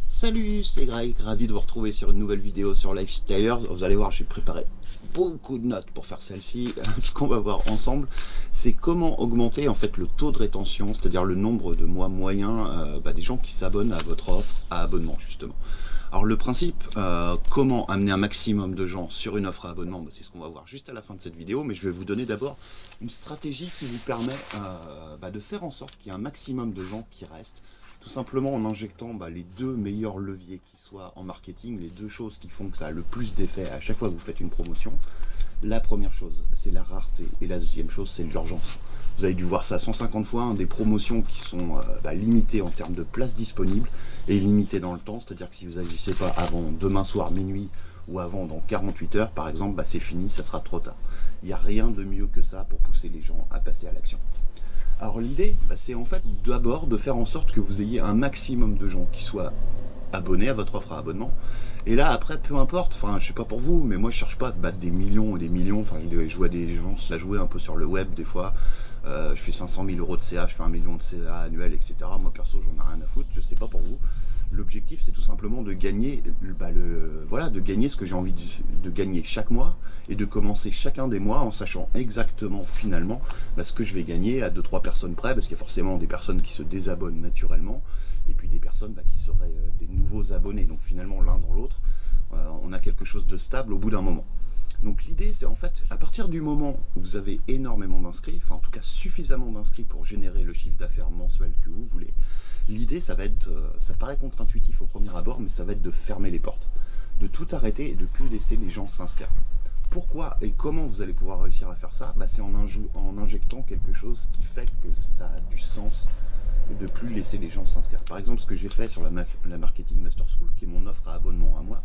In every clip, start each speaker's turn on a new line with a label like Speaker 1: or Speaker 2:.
Speaker 1: Salut, c'est Greg, ravi de vous retrouver sur une nouvelle vidéo sur Lifestylers. Vous allez voir, j'ai préparé beaucoup de notes pour faire celle-ci. Ce qu'on va voir ensemble, c'est comment augmenter en fait le taux de rétention, c'est-à-dire le nombre de mois moyens des gens qui s'abonnent à votre offre à abonnement justement. Alors le principe, comment amener un maximum de gens sur une offre à abonnement, c'est ce qu'on va voir juste à la fin de cette vidéo, mais je vais vous donner d'abord une stratégie qui vous permet de faire en sorte qu'il y ait un maximum de gens qui restent. Tout simplement en injectant les deux meilleurs leviers qui soient en marketing, les deux choses qui font que ça a le plus d'effet à chaque fois que vous faites une promotion. La première chose, c'est la rareté, et la deuxième chose, c'est l'urgence. Vous avez dû voir ça 150 fois, des promotions qui sont limitées en termes de places disponibles et limitées dans le temps, c'est-à-dire que si vous n'agissez pas avant demain soir minuit ou avant dans 48 heures par exemple, c'est fini, ça sera trop tard. Il n'y a rien de mieux que ça pour pousser les gens à passer à l'action. Alors l'idée, c'est en fait d'abord de faire en sorte que vous ayez un maximum de gens qui soient abonnés à votre offre à abonnement. Et là après, peu importe, je sais pas pour vous, mais moi je cherche pas à battre des millions et des millions. Je vois des gens se la jouer un peu sur le web des fois. Je fais 500 000 euros de CA, je fais 1 million de CA annuel, etc. Moi perso, j'en ai rien à foutre, je sais pas pour vous. L'objectif, c'est tout simplement de gagner, de gagner ce que j'ai envie de gagner chaque mois et de commencer chacun des mois en sachant exactement finalement ce que je vais gagner à 2-3 personnes près, parce qu'il y a forcément des personnes qui se désabonnent naturellement et puis des personnes qui seraient des nouveaux abonnés. Donc finalement, l'un dans l'autre, on a quelque chose de stable au bout d'un moment. Donc l'idée, c'est en fait, à partir du moment où vous avez énormément d'inscrits, en tout cas suffisamment d'inscrits pour générer le chiffre d'affaires mensuel que vous voulez, l'idée, ça va être, ça paraît contre-intuitif au premier abord, mais ça va être de fermer les portes, de tout arrêter et de plus laisser les gens s'inscrire. Pourquoi et comment vous allez pouvoir réussir à faire ça? C'est en injectant quelque chose qui fait que ça a du sens de plus laisser les gens s'inscrire. Par exemple, ce que j'ai fait sur la Marketing Master School, qui est mon offre à abonnement à moi,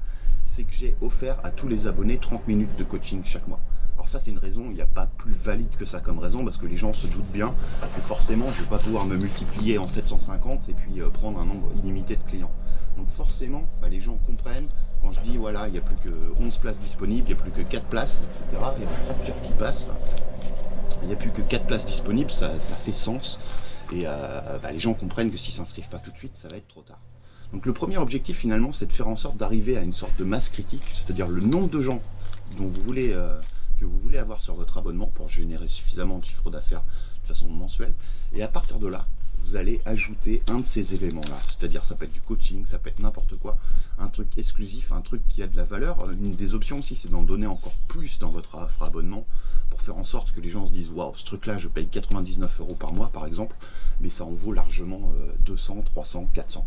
Speaker 1: c'est que j'ai offert à tous les abonnés 30 minutes de coaching chaque mois. Alors ça, c'est une raison, il n'y a pas plus valide que ça comme raison, parce que les gens se doutent bien que forcément, je ne vais pas pouvoir me multiplier en 750 et puis prendre un nombre illimité de clients. Donc forcément, les gens comprennent, quand je dis, voilà, il n'y a plus que 11 places disponibles, il n'y a plus que 4 places, etc. Il y a des tracteurs qui passent, il n'y a plus que 4 places disponibles, ça fait sens. Et les gens comprennent que s'ils ne s'inscrivent pas tout de suite, ça va être trop tard. Donc le premier objectif finalement, c'est de faire en sorte d'arriver à une sorte de masse critique, c'est-à-dire le nombre de gens dont que vous voulez avoir sur votre abonnement pour générer suffisamment de chiffre d'affaires de façon mensuelle. Et à partir de là, vous allez ajouter un de ces éléments-là. C'est-à-dire ça peut être du coaching, ça peut être n'importe quoi, un truc exclusif, un truc qui a de la valeur. Une des options aussi, c'est d'en donner encore plus dans votre offre à abonnement pour faire en sorte que les gens se disent « Waouh, ce truc-là, je paye 99 € par mois, par exemple, mais ça en vaut largement 200, 300, 400. »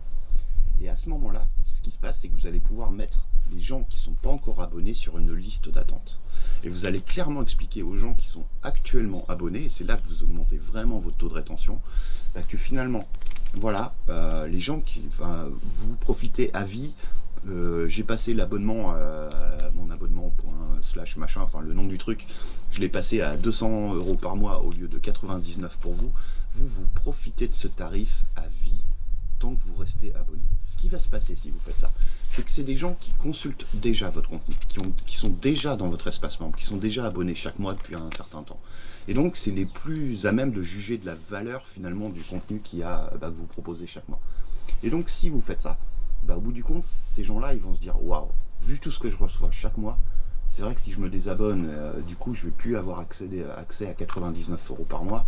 Speaker 1: Et à ce moment-là, ce qui se passe, c'est que vous allez pouvoir mettre les gens qui ne sont pas encore abonnés sur une liste d'attente. Et vous allez clairement expliquer aux gens qui sont actuellement abonnés, et c'est là que vous augmentez vraiment votre taux de rétention, que finalement, voilà, les gens vous profitez à vie. J'ai passé l'abonnement, mon abonnement / machin, le nom du truc, je l'ai passé à 200 € par mois au lieu de 99 pour vous. Vous profitez de ce tarif à vie tant que vous restez abonné. Ce qui va se passer si vous faites ça, c'est que c'est des gens qui consultent déjà votre contenu, qui sont déjà dans votre espace membre, qui sont déjà abonnés chaque mois depuis un certain temps. Et donc, c'est les plus à même de juger de la valeur finalement du contenu que vous proposez chaque mois. Et donc, si vous faites ça, au bout du compte, ces gens-là, ils vont se dire, waouh, vu tout ce que je reçois chaque mois, c'est vrai que si je me désabonne, du coup, je vais plus avoir accès à 99 € par mois.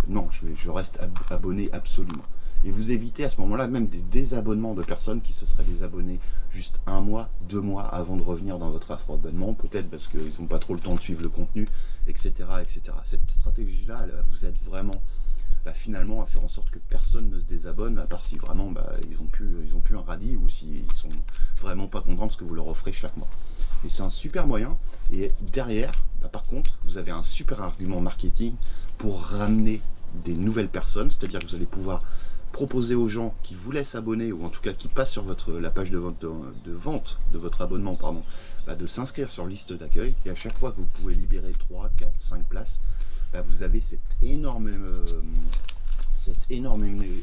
Speaker 1: Non, je reste abonné absolument. Et vous évitez à ce moment-là même des désabonnements de personnes qui se seraient désabonnées juste 1 mois, 2 mois avant de revenir dans votre offre d'abonnement, peut-être parce qu'ils n'ont pas trop le temps de suivre le contenu, etc. etc. Cette stratégie-là, elle vous aide vraiment finalement à faire en sorte que personne ne se désabonne, à part si vraiment ils ont plus un radis ou s'ils sont vraiment pas contents de ce que vous leur offrez chaque mois. Et c'est un super moyen. Et derrière, par contre, vous avez un super argument marketing pour ramener des nouvelles personnes, c'est-à-dire que vous allez pouvoir proposer aux gens qui voulaient s'abonner, ou en tout cas qui passent sur la page de vente de votre abonnement, de s'inscrire sur liste d'accueil, et à chaque fois que vous pouvez libérer 3, 4, 5 places, vous avez cet énorme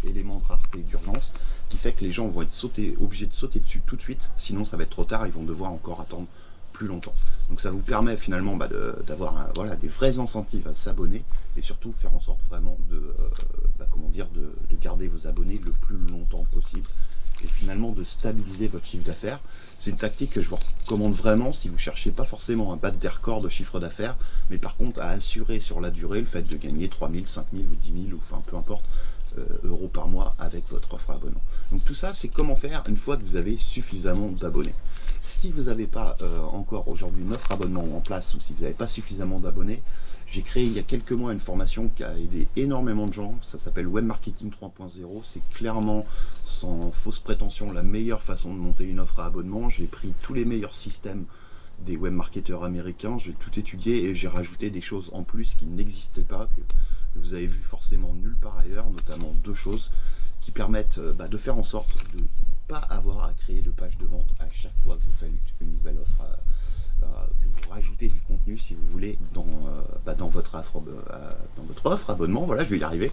Speaker 1: élément de rareté et d'urgence qui fait que les gens vont être obligés de sauter dessus tout de suite, sinon ça va être trop tard, ils vont devoir encore attendre plus longtemps. Donc ça vous permet finalement d'avoir des vrais incentives à s'abonner et surtout faire en sorte vraiment de garder vos abonnés le plus longtemps possible et finalement de stabiliser votre chiffre d'affaires. C'est une tactique que je vous recommande vraiment si vous ne cherchez pas forcément à battre des records de chiffre d'affaires, mais par contre à assurer sur la durée le fait de gagner 3 000, 5 000 ou 10 000, ou enfin peu importe, euros par mois avec votre offre à abonnement. Donc tout ça, c'est comment faire une fois que vous avez suffisamment d'abonnés. Si vous n'avez pas encore aujourd'hui une offre abonnement en place, ou si vous n'avez pas suffisamment d'abonnés, j'ai créé il y a quelques mois une formation qui a aidé énormément de gens. Ça s'appelle Web Marketing 3.0. C'est clairement, sans fausse prétention, la meilleure façon de monter une offre à abonnement. J'ai pris tous les meilleurs systèmes des web marketeurs américains, j'ai tout étudié et j'ai rajouté des choses en plus qui n'existaient pas, que vous avez vu forcément nulle part ailleurs, notamment 2 choses qui permettent de faire en sorte de ne pas avoir à créer de page de vente à chaque fois que vous faites une nouvelle offre, que vous rajoutez du contenu si vous voulez dans votre offre abonnement. Voilà, je vais y arriver.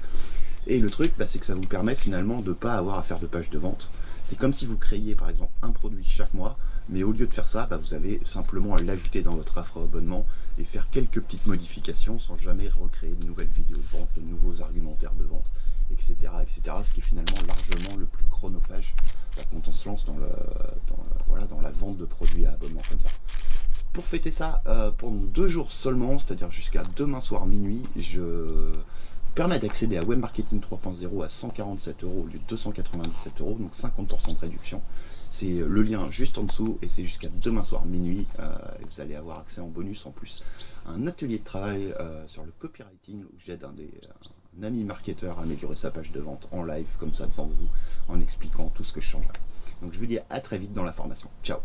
Speaker 1: Et le truc, c'est que ça vous permet finalement de ne pas avoir à faire de page de vente. C'est comme si vous créiez par exemple un produit chaque mois, mais au lieu de faire ça, vous avez simplement à l'ajouter dans votre offre abonnement et faire quelques petites modifications sans jamais recréer de nouvelles vidéos de vente, de nouveaux argumentaires de vente, etc. Ce qui est finalement largement le plus chronophage quand on se lance dans la vente de produits à abonnement comme ça. Pour fêter ça, pendant 2 jours seulement, c'est-à-dire jusqu'à demain soir minuit, je permet d'accéder à Web Marketing 3.0 à 147 € au lieu de 297 €, donc 50% de réduction. C'est le lien juste en dessous et c'est jusqu'à demain soir minuit. Et vous allez avoir accès en bonus en plus à un atelier de travail sur le copywriting où j'aide un ami marketeur à améliorer sa page de vente en live comme ça devant vous en expliquant tout ce que je changerai. Donc je vous dis à très vite dans la formation. Ciao.